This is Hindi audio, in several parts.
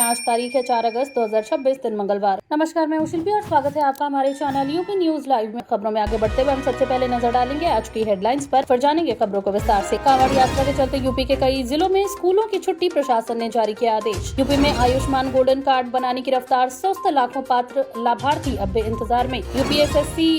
आज तारीख है 4 अगस्त 2026 दिन मंगलवार। नमस्कार, मैं शिल्पी और स्वागत है आपका हमारे चैनल यूपी न्यूज लाइव में। खबरों में आगे बढ़ते हुए हम सबसे पहले नजर डालेंगे आज की हेडलाइंस पर, फिर जानेंगे खबरों को विस्तार से। कांवड़ यात्रा के चलते यूपी के कई जिलों में स्कूलों की छुट्टी, प्रशासन ने जारी किया आदेश। यूपी में आयुष्मान गोल्डन कार्ड बनाने की रफ्तार सुस्त, लाखों पात्र लाभार्थी अब भी इंतजार में। यूपीएसएससी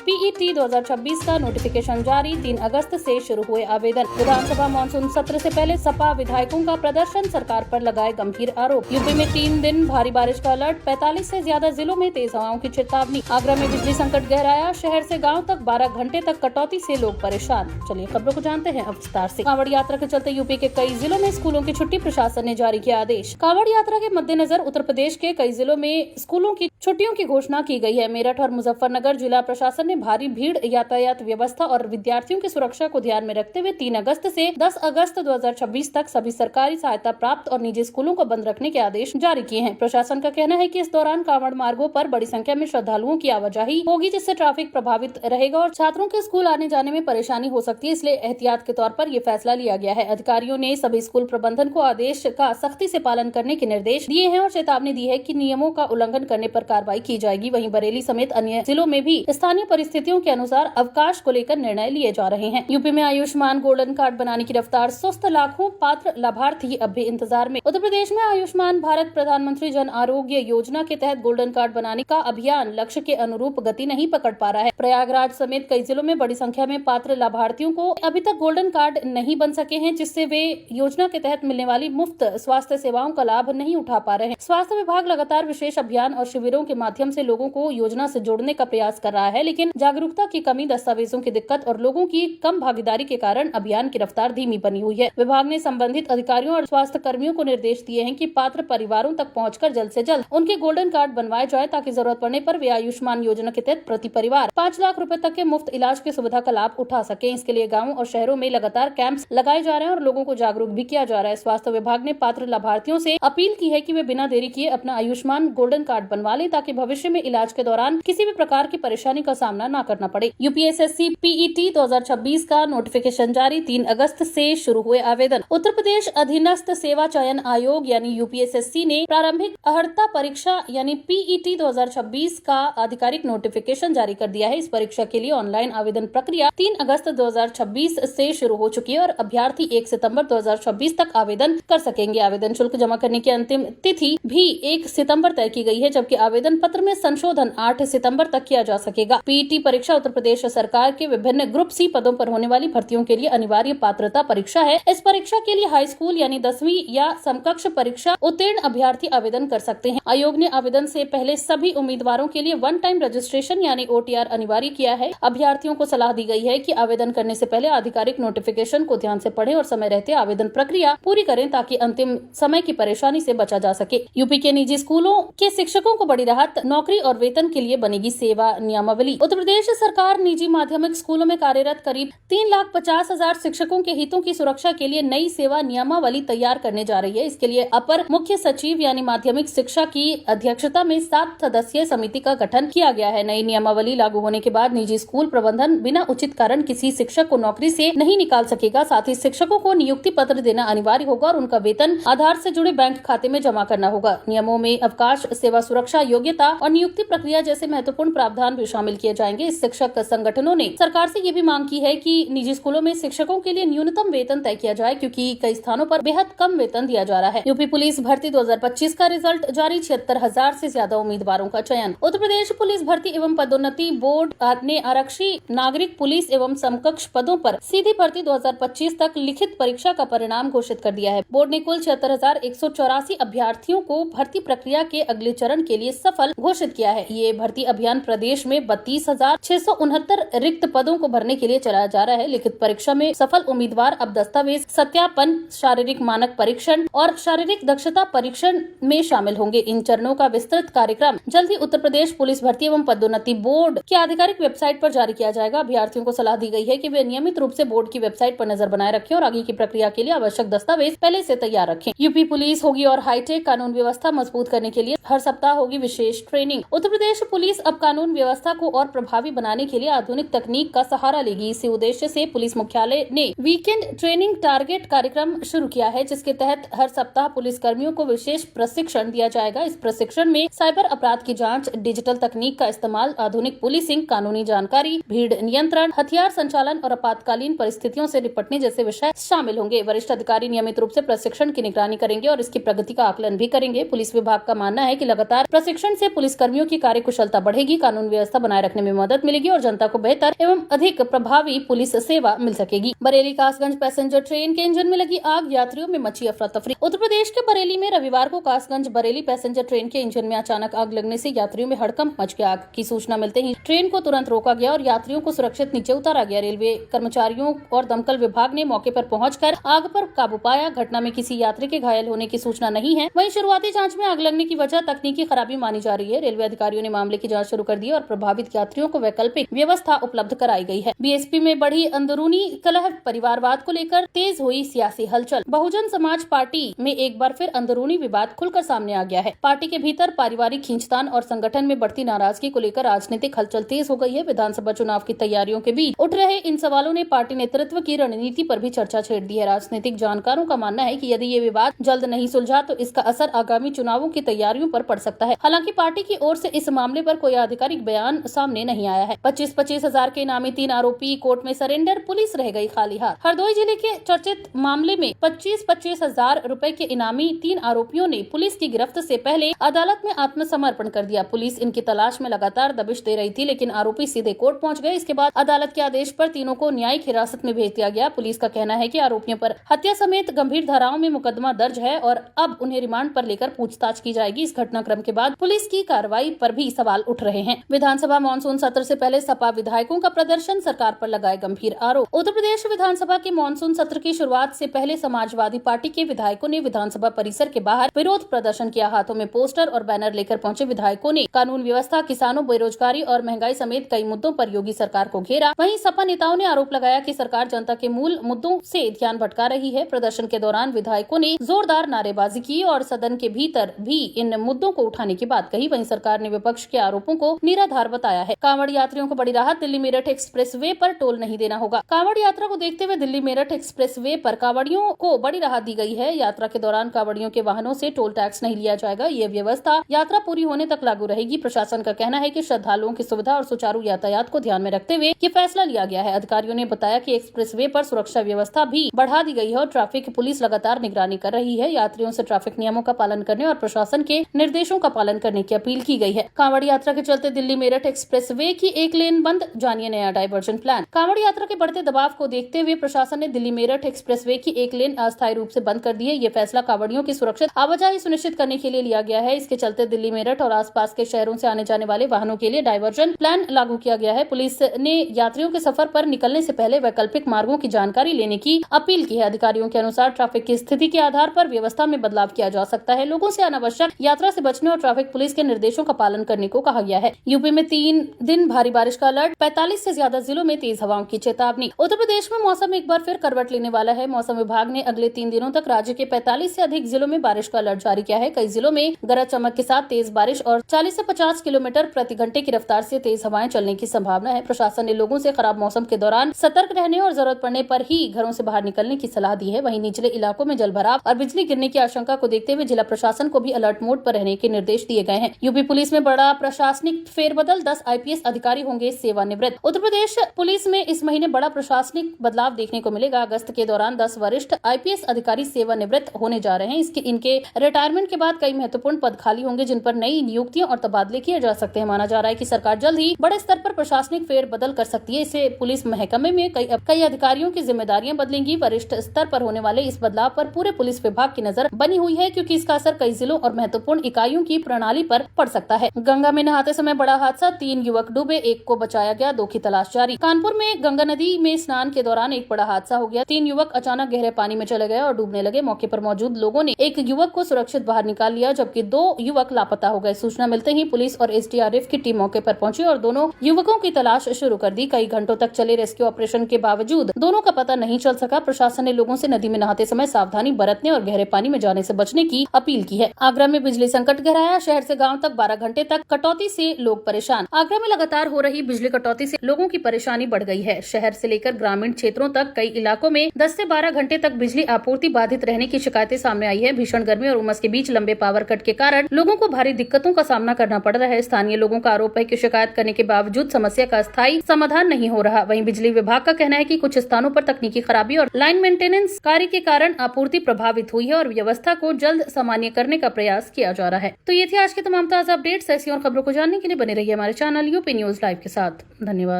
पीईटी 2026 का नोटिफिकेशन जारी, 3 अगस्त से शुरू हुए आवेदन। विधानसभा मानसून सत्र से पहले सपा विधायकों का प्रदर्शन, सरकार पर लगाए गंभीर आरोप। यूपी में 3 दिन भारी बारिश का अलर्ट, 45 से ज्यादा जिलों में तेज हवाओं की चेतावनी। आगरा में बिजली संकट गहराया, शहर से गांव तक 12 घंटे तक कटौती से लोग परेशान। चलिए खबरों को जानते हैं अब विस्तार से। कांवड़ यात्रा के चलते यूपी के कई जिलों में स्कूलों की छुट्टी, प्रशासन ने जारी किया आदेश। कांवड़ यात्रा के मद्देनजर उत्तर प्रदेश के कई जिलों में स्कूलों की छुट्टियों की घोषणा की गई है। मेरठ और मुजफ्फरनगर जिला प्रशासन ने भारी भीड़, यातायात व्यवस्था और विद्यार्थियों की सुरक्षा को ध्यान में रखते हुए 3 अगस्त से 10 अगस्त 2026 तक सभी सरकारी सहायता प्राप्त और निजी स्कूलों को बंद रखने के आदेश जारी किए हैं। प्रशासन का कहना है कि इस दौरान कांवड़ मार्गों पर बड़ी संख्या में श्रद्धालुओं की आवाजाही होगी, जिससे ट्रैफिक प्रभावित रहेगा और छात्रों के स्कूल आने जाने में परेशानी हो सकती है। इसलिए एहतियात के तौर पर ये फैसला लिया गया है। अधिकारियों ने सभी स्कूल प्रबंधन को आदेश का सख्ती से पालन करने के निर्देश दिए हैं और चेतावनी दी है कि नियमों का उल्लंघन करने पर कार्रवाई की जाएगी। वहीं बरेली समेत अन्य जिलों में भी स्थानीय परिस्थितियों के अनुसार अवकाश को लेकर निर्णय लिए जा रहे हैं। यूपी में आयुष्मान गोल्डन कार्ड बनाने की रफ्तार सुस्त, लाखों पात्र लाभार्थी अब भी इंतजार में। उत्तर प्रदेश में आयुष्मान भारत प्रधानमंत्री जन आरोग्य योजना के तहत गोल्डन कार्ड बनाने का अभियान लक्ष्य के अनुरूप गति नहीं पकड़ पा रहा है। प्रयागराज समेत कई जिलों में बड़ी संख्या में पात्र लाभार्थियों को अभी तक गोल्डन कार्ड नहीं बन सके हैं, जिससे वे योजना के तहत मिलने वाली मुफ्त स्वास्थ्य सेवाओं का लाभ नहीं उठा पा रहे हैं। स्वास्थ्य विभाग लगातार विशेष अभियान और शिविरों के माध्यम से लोगों को योजना से जोड़ने का प्रयास कर रहा है, लेकिन जागरूकता की कमी, दस्तावेजों की दिक्कत और लोगों की कम भागीदारी के कारण अभियान की रफ्तार धीमी बनी हुई है। विभाग ने संबंधित अधिकारियों और स्वास्थ्य कर्मियों को निर्देश दिए हैं कि पात्र परिवारों तक पहुंचकर जल्द से जल्द उनके गोल्डन कार्ड बनवाए जाए, ताकि जरूरत पड़ने पर वे आयुष्मान योजना के तहत प्रति परिवार 5 लाख रुपए तक के मुफ्त इलाज की सुविधा का लाभ उठा सके। इसके लिए गाँवों और शहरों में लगातार कैंप्स लगाए जा रहे हैं और लोगों को जागरूक भी किया जा रहा है। स्वास्थ्य विभाग ने पात्र लाभार्थियों से अपील की है कि वे बिना देरी किए अपना आयुष्मान गोल्डन कार्ड बनवा लें, ताकि भविष्य में इलाज के दौरान किसी भी प्रकार की परेशानी का सामना न करना पड़े। यूपीएसएससी पीईटी 2026 का नोटिफिकेशन जारी, 3 अगस्त से शुरू हुए आवेदन। उत्तर प्रदेश अधीनस्थ सेवा चयन आयोग यानी यूपीएसएससी ने प्रारंभिक अर्हता परीक्षा यानी पीईटी 2026 का आधिकारिक नोटिफिकेशन जारी कर दिया है। इस परीक्षा के लिए ऑनलाइन आवेदन प्रक्रिया 3 अगस्त 2026 से शुरू हो चुकी है और अभ्यर्थी 1 सितंबर 2026 तक आवेदन कर सकेंगे। आवेदन शुल्क जमा करने की अंतिम तिथि भी 1 सितंबर तय की गई है, जबकि आवेदन पत्र में संशोधन 8 सितंबर तक किया जा सकेगा। पीईटी परीक्षा उत्तर प्रदेश सरकार के विभिन्न ग्रुप सी पदों पर होने वाली भर्तियों के लिए अनिवार्य पात्रता परीक्षा है। इस परीक्षा के लिए हाई स्कूल यानी 10वीं या समकक्ष परीक्षा उत्तीर्ण अभ्यर्थी आवेदन कर सकते हैं। आयोग ने आवेदन से पहले सभी उम्मीदवारों के लिए वन टाइम रजिस्ट्रेशन यानी ओटीआर अनिवार्य किया है। अभ्यर्थियों को सलाह दी गई है कि आवेदन करने से पहले आधिकारिक नोटिफिकेशन को ध्यान से पढ़ें और समय रहते आवेदन प्रक्रिया पूरी करें, ताकि अंतिम समय की परेशानी से बचा जा सके। यूपी के निजी स्कूलों के शिक्षकों को बड़ी राहत, नौकरी और वेतन के लिए बनेगी सेवा नियमावली। उत्तर प्रदेश सरकार निजी माध्यमिक स्कूलों में कार्यरत करीब 3,50,000 शिक्षकों के हितों की सुरक्षा के लिए नई सेवा नियमावली तैयार करने जा रही है। इसके लिए अपर मुख्य सचिव यानी माध्यमिक शिक्षा की अध्यक्षता में 7 सदस्यीय समिति का गठन किया गया है। नई नियमावली लागू होने के बाद निजी स्कूल प्रबंधन बिना उचित कारण किसी शिक्षक को नौकरी से नहीं निकाल सकेगा। साथ ही शिक्षकों को नियुक्ति पत्र देना अनिवार्य होगा और उनका वेतन आधार से जुड़े बैंक खाते में जमा करना होगा। नियमों में अवकाश, सेवा सुरक्षा, योग्यता और नियुक्ति प्रक्रिया जैसे महत्वपूर्ण प्रावधान भी शामिल किए जाएंगे। इस शिक्षक संगठनों ने सरकार से ये भी मांग की है कि निजी स्कूलों में शिक्षकों के लिए न्यूनतम वेतन तय किया जाए, क्योंकि कई स्थानों पर बेहद कम वेतन दिया जा रहा है। यूपी पुलिस भर्ती 2025 का रिजल्ट जारी, 76,000 से ज्यादा उम्मीदवारों का चयन। उत्तर प्रदेश पुलिस भर्ती एवं पदोन्नति बोर्ड ने आरक्षी, नागरिक पुलिस एवं समकक्ष पदों पर सीधी भर्ती 2025 तक लिखित परीक्षा का परिणाम घोषित कर दिया है। बोर्ड ने कुल 76,184 अभ्यर्थियों को भर्ती प्रक्रिया के अगले चरण के लिए सफल घोषित किया है। ये भर्ती अभियान प्रदेश में 32,669 रिक्त पदों को भरने के लिए चलाया जा रहा है। लिखित परीक्षा में सफल उम्मीदवार अब दस्तावेज सत्यापन, शारीरिक मानक परीक्षण और शारीरिक दक्षता परीक्षण में शामिल होंगे। इन चरणों का विस्तृत कार्यक्रम जल्द ही उत्तर प्रदेश पुलिस भर्ती एवं पदोन्नति बोर्ड की आधिकारिक वेबसाइट पर जारी किया जाएगा। अभ्यर्थियों को सलाह दी गई है कि वे नियमित रूप से बोर्ड की वेबसाइट पर नजर बनाए रखें और आगे की प्रक्रिया के लिए आवश्यक दस्तावेज पहले से तैयार रखें। यूपी पुलिस होगी और हाईटेक कानून व्यवस्था मजबूत करने के लिए हर सप्ताह होगी विशेष ट्रेनिंग। उत्तर प्रदेश पुलिस अब कानून व्यवस्था को और प्रभावी बनाने के लिए आधुनिक तकनीक का सहारा लेगी। इसी उद्देश्य से पुलिस मुख्यालय ने वीकेंड ट्रेनिंग टारगेट कार्यक्रम शुरू किया है, जिसके तहत हर सप्ताह पुलिस कर्मियों को विशेष प्रशिक्षण दिया जाएगा। इस प्रशिक्षण में साइबर अपराध की जांच, डिजिटल तकनीक का इस्तेमाल, आधुनिक पुलिसिंग, कानूनी जानकारी, भीड़ नियंत्रण, हथियार संचालन और आपातकालीन परिस्थितियों से निपटने जैसे विषय शामिल होंगे। वरिष्ठ अधिकारी नियमित रूप से प्रशिक्षण की निगरानी करेंगे और इसकी प्रगति का आकलन भी करेंगे। पुलिस विभाग का मानना है कि लगातार प्रशिक्षण से पुलिसकर्मियों की कार्यकुशलता बढ़ेगी, कानून व्यवस्था बनाए रखने में मदद मिलेगी और जनता को बेहतर एवं अधिक प्रभावी पुलिस सेवा मिल सकेगी। बरेली कासगंज पैसेंजर ट्रेन के इंजन में लगी आग, यात्रियों में मची अफरा तफरी। उत्तर प्रदेश के बरेली में रविवार को कासगंज बरेली पैसेंजर ट्रेन के इंजन में अचानक आग लगने से यात्रियों में हड़कंप मच गया। आग की सूचना मिलते ही ट्रेन को तुरंत रोका गया और यात्रियों को सुरक्षित नीचे उतारा गया। रेलवे कर्मचारियों और दमकल विभाग ने मौके पर पहुंचकर आग पर काबू पाया। घटना में किसी यात्री के घायल होने की सूचना नहीं है। वहीं शुरुआती जांच में आग लगने की वजह तकनीकी खराबी मानी जा रही है। रेलवे अधिकारियों ने मामले की जांच शुरू कर दी और प्रभावित यात्रियों को वैकल्पिक व्यवस्था उपलब्ध कराई गई है। बीएसपी में बढ़ी अंदरूनी कलह, परिवारवाद को लेकर तेज हुई सियासी हलचल। बहुजन समाज पार्टी में एक बार फिर अंदरूनी विवाद खुलकर सामने आ गया है। पार्टी के भीतर पारिवारिक खींचतान और संगठन में बढ़ती नाराजगी को लेकर राजनीतिक हलचल तेज हो गई है। विधानसभा चुनाव की तैयारियों के बीच उठ रहे इन सवालों ने पार्टी नेतृत्व की रणनीति पर भी चर्चा छेड़ दी है। राजनीतिक जानकारों का मानना है कि यदि ये विवाद जल्द नहीं सुलझा तो इसका असर आगामी चुनावों की तैयारियों पर पड़ सकता है। हालांकि पार्टी की ओर से इस मामले पर कोई आधिकारिक बयान सामने नहीं आया है। 25-25 हजार के इनामी 3 आरोपी कोर्ट में सरेंडर, पुलिस रह गई खाली हाथ। हरदोई जिले के चर्चित मामले में 25-25 हजार रुपए के इनामी 3 आरोपियों ने पुलिस की गिरफ्त से पहले अदालत में आत्मसमर्पण कर दिया। पुलिस इनकी तलाश में लगातार दबिश दे रही थी, लेकिन आरोपी सीधे कोर्ट पहुंच गए। इसके बाद अदालत के आदेश पर तीनों को न्यायिक हिरासत में भेज दिया गया। पुलिस का कहना है कि आरोपियों पर हत्या समेत गंभीर धाराओं में मुकदमा दर्ज है और अब उन्हें रिमांड पर लेकर पूछताछ की जाएगी। इस घटनाक्रम के बाद पुलिस की कार्रवाई पर भी सवाल उठ रहे हैं। विधानसभा मानसून सत्र से पहले सपा विधायकों का प्रदर्शन, सरकार पर लगाए गंभीर आरोप। उत्तर प्रदेश विधानसभा के मानसून सत्र की शुरुआत से पहले समाजवादी पार्टी के विधायकों ने विधानसभा परिसर के बाहर विरोध प्रदर्शन किया। हाथों में पोस्टर और बैनर लेकर पहुंचे विधायकों ने कानून व्यवस्था, किसानों, बेरोजगारी और महंगाई समेत कई मुद्दों पर योगी सरकार को घेरा। वहीं सपा नेताओं ने आरोप लगाया कि सरकार जनता के मूल मुद्दों से ध्यान भटका रही है। प्रदर्शन के दौरान विधायकों ने जोरदार नारेबाजी की और सदन के भीतर भी इन मुद्दों को उठाने की बात कही। वहीं सरकार ने विपक्ष के आरोपों को निराधार बताया है। कांवड़ यात्रियों को बड़ी राहत, दिल्ली मेरठ एक्सप्रेसवे पर टोल नहीं देना होगा। कांवड़ यात्रा को देखते हुए दिल्ली मेरठ एक्सप्रेसवे पर कांवड़ियों को बड़ी राहत दी गई है। यात्रा के दौरान कांवड़ियों के वाहनों से टोल टैक्स नहीं लिया जाएगा। ये व्यवस्था यात्रा पूरी होने तक लागू रहेगी। प्रशासन का कहना है कि श्रद्धालुओं की सुविधा और सुचारू यातायात को ध्यान में रखते हुए ये फैसला लिया गया है। अधिकारियों ने बताया कि एक्सप्रेसवे पर सुरक्षा व्यवस्था भी बढ़ा दी गई है और ट्रैफिक पुलिस लगातार निगरानी कर रही है। यात्रियों से ट्रैफिक नियमों का पालन करने और प्रशासन के निर्देशों का पालन करने की अपील की गई है। कांवड़ यात्रा के चलते दिल्ली मेरठ एक्सप्रेसवे की एक लेन बंद, जानिए नया डायवर्जन प्लान। कांवड़ यात्रा के बढ़ते दबाव को देखते हुए प्रशासन ने दिल्ली मेरठ एक्सप्रेसवे की एक लेन अस्थायी रूप से बंद कर दी है। ये फैसला कांवड़ियों की सुरक्षित आवाजाही सुनिश्चित करने के लिए लिया गया है। इसके चलते दिल्ली मेरठ और आसपास के शहरों से आने जाने वाले वाहनों के लिए डायवर्जन प्लान लागू किया गया है। पुलिस ने यात्रियों के सफर पर निकलने से पहले वैकल्पिक मार्गों की जानकारी लेने की अपील की है। अधिकारियों के अनुसार ट्रैफिक की स्थिति के आधार पर व्यवस्था में बदलाव किया जा सकता है। लोगों से अनावश्यक यात्रा से बचने और ट्रैफिक पुलिस के निर्देशों का पालन करने को कहा गया है। यूपी में 3 दिन भारी बारिश का अलर्ट, 45 से ज्यादा जिलों में तेज हवाओं की चेतावनी। उत्तर प्रदेश में मौसम एक बार फिर करवट लेने वाला है। मौसम विभाग ने अगले 3 दिनों तक राज्य के 45 से अधिक जिलों में बारिश का अलर्ट जारी किया है। कई जिलों में गरज चमक के साथ तेज बारिश और 40 से 50 किलोमीटर प्रति घंटे की रफ्तार से तेज हवाएं चलने की संभावना है। प्रशासन ने लोगों से खराब मौसम के दौरान सतर्क रहने और जरूरत पड़ने पर ही घरों से बाहर निकलने की सलाह दी है। वहीं निचले इलाकों में जलभराव और बिजली गिरने की आशंका को देखते हुए जिला प्रशासन को भी अलर्ट मोड पर रहने के निर्देश दिए गए हैं। यूपी पुलिस में बड़ा प्रशासनिक फेरबदल, 10 आईपीएस अधिकारी होंगे सेवानिवृत्त। उत्तर प्रदेश पुलिस में इस महीने बड़ा प्रशासनिक बदलाव देखने को मिलेगा। अगस्त के दौरान 10 वरिष्ठ आईपीएस अधिकारी सेवानिवृत्त होने जा रहे हैं। इनके रिटायरमेंट के बाद कई महत्वपूर्ण पद खाली होंगे जिन पर नई नियुक्तियां और तबादले किए जा सकते हैं। माना जा रहा है कि सरकार जल्द ही बड़े स्तर पर प्रशासनिक फेरबदल कर सकती है। इससे पुलिस महकमे में कई अधिकारियों की जिम्मेदारियां बदलेंगी। वरिष्ठ स्तर पर होने वाले इस बदलाव पर पूरे पुलिस विभाग की नजर बनी हुई है, क्योंकि इसका असर कई जिलों और महत्वपूर्ण इकाइयों की प्रणाली पर पड़ सकता है। गंगा में नहाते समय बड़ा हादसा, 3 युवक डूबे, 1 को बचाया गया, 2 की तलाश जारी। कानपुर में गंगा नदी में स्नान के दौरान एक बड़ा हादसा हो गया। 3 युवक अचानक गहरे पानी में चले गए और डूबने लगे। मौके पर मौजूद लोगों ने एक युवक को सुरक्षित बाहर निकाल लिया, जबकि 2 युवक लापता हो गए। सूचना मिलते ही पुलिस और एसडीआरएफ की टीम मौके पर पहुंची और दोनों युवकों की तलाश शुरू कर दी। कई घंटों तक चले रेस्क्यू ऑपरेशन के बावजूद दोनों का पता नहीं चल सका। प्रशासन ने लोगों से नदी में नहाते समय सावधानी बरतने और गहरे पानी में जाने से बचने की अपील की है। आगरा में बिजली संकट गहराया, शहर से गांव तक 12 घंटे तक कटौती से लोग परेशान। आगरा में लगातार हो रही बिजली कटौती से लोगों की परेशानी बढ़ गई है। शहर से लेकर ग्रामीण क्षेत्रों तक कई इलाकों में 10 से 12 घंटे तक बिजली आपूर्ति बाधित रहने की शिकायतें सामने आई है। भीषण गर्मी और उमस के बीच लंबे पावर कट के कारण लोगों को भारी दिक्कतों का सामना करना पड़ रहा है। स्थानीय लोगों का आरोप है कि शिकायत करने के बावजूद समस्या का स्थायी समाधान नहीं हो रहा। वहीं बिजली विभाग का कहना है कि कुछ स्थानों पर तकनीकी खराबी और लाइन मेंटेनेंस कार्य के कारण आपूर्ति प्रभावित हुई है और व्यवस्था को जल्द सामान्य करने का प्रयास किया जा रहा है। तो ये थी आज के तमाम ताजा अपडेट्स। ऐसी और खबरों को जानने के लिए बने रहिए हमारे चैनल यूपी न्यूज लाइव के साथ। धन्यवाद।